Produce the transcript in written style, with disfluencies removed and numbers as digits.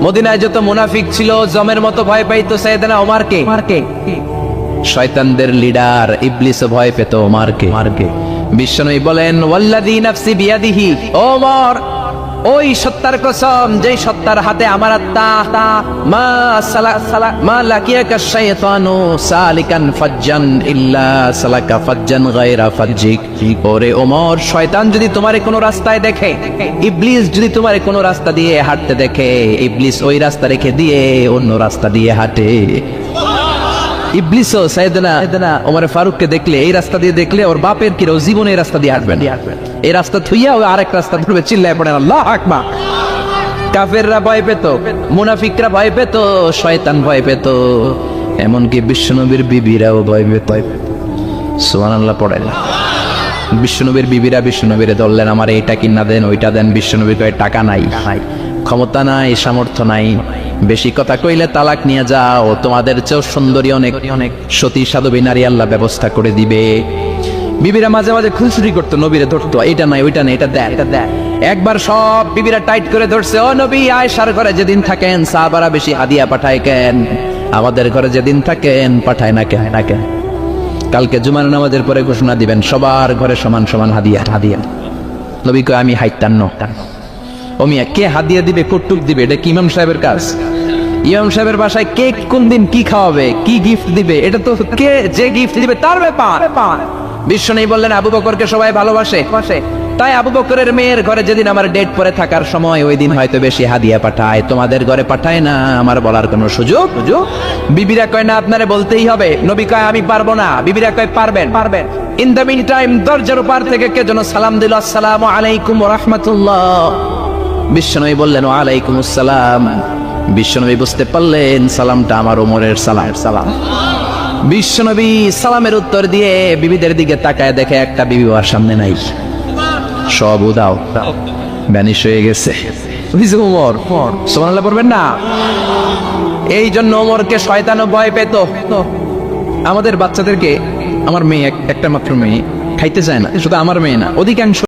মদিনায় যত মুনাফিক ছিল জমের মতো ভয় পাইতো সাইয়েদনা ওমরকে। শয়তানদের লিডার ইবলিসও ভয় পেত ওমরকে। বিশ্বনবী বলেন ওয়াল্লাযী নাফসি বিয়াদিহি, ওমর ওই সত্তার কসম যেই সত্তার হাতে আমার আত্মা, মা লাকিয়াকা শাইতানু সালিকান ফাজ্জান ইল্লা সালাকা ফাজ্জান গায়রা ফাজ্জিক। ওরে ওমর, শয়তান যদি তোমারে কোনো রাস্তায় দেখে, ইবলিস যদি তোমারে কোনো রাস্তা দিয়ে হাঁটতে দেখে, ইবলিস ওই রাস্তা রেখে দিয়ে অন্য রাস্তা দিয়ে হাঁটে। ইবলিসও সাইয়েদনা ওমর ফারুককে দেখলে, এই রাস্তা দিয়ে দেখলে ওর বাপের কিরো জীবনে এই রাস্তা দিয়ে হাঁটবেন, এই রাস্তা থুইয়া ও আরেক রাস্তা ধরবে, চিল্লায় পড়েন আল্লাহু আকবার। কাফেররা ভয় পেত, মুনাফিকরা ভয় পেত, শয়তান ভয় পেত, এমনকি বিশ্বনবীর বিবিরাও ভয় পেত। সুবহানাল্লাহ পড়েন। বিশ্বনবীর বিবিরা বিশ্বনবীরে ধরলেন, আমার এইটা কিনা দেন, ওইটা দেন। বিশ্বনবী কয় টাকা নাই, ক্ষমতা নাই, সামর্থ্য নাই, বেশি কথা কইলে তালাক নিয়ে যাও, তোমাদের চেয়েও সুন্দরী অনেক সতী সাধবী নারী আল্লাহ ব্যবস্থা করে দিবে। বিবিরা মাঝে মাঝে খুনসুটি করতো, নবীরে ধরতো, এইটা নাই ওইটা নাই, এটা দেয় এটা দেয়। একবার সব বিবিরা টাইট করে ধরছে, ও নবী, আয়েশার ঘরে যেদিন থাকেন সাহাবারা বেশি হাদিয়া পাঠায় কেন, আমাদের ঘরে যেদিন থাকেন পাঠায় না কেন? কালকে জুমার নামাজের পরে ঘোষণা দিবেন সবার ঘরে সমান সমান হাদিয়া। নবী কয় আমি হাইতান্ন। ও মিয়া, কে হাদিয়া দিবে, কটুক দিবে, এটা কি ইমাম সাহেবের কাজ? ইমাম সাহেবের বাসায় কে কোন দিন কি খাওয়াবে, কি গিফট দিবে, এটা তো কে যে গিফট দিবে তার ব্যাপার। বিশ্বনবী বললেন আবু বকরকে সবাই ভালোবাসে, তাই আবু বকরের মেয়ের ঘরে যেদিন আমার ডেট পরে থাকার সময়, ওই দিন হয়তো বেশি হাদিয়া পাঠায়, তোমাদের ঘরে পাঠায় না। আমার বলার কোনো সুযোগ? বিবিরা কয় না, আপনারে বলতেই হবে। নবী কয় আমি পারবো না। বিবিরা কয় পারবেন। ইন দ্য মিন টাইম দরজার পার থেকে কে যেন সালাম দিল, আসসালামু আলাইকুম ওয়া রাহমাতুল্লাহ। বিশ্বনবী বললেন ওয়া আলাইকুম আসসালাম। বিশ্বনবী বুঝতে পারলেন সালামটা আমার ওমরের সালাম। বিশ্বনবী সালামের উত্তর দিয়ে বিবিদের দিকে তাকায়, দেখে একটা বিবি ওর সামনে নাই, সব উদাও, ভ্যানিশ হয়ে গেছে। ওমর সুবহানাল্লাহ পড়বেন না? এই জন্য ওমরকে শয়তানও ভয় পেত। আমাদের বাচ্চাদেরকে, আমার মেয়ে একটা মাত্র মেয়ে, খাইতে চায় না, শুধু আমার মেয়ে না, অধিকাংশ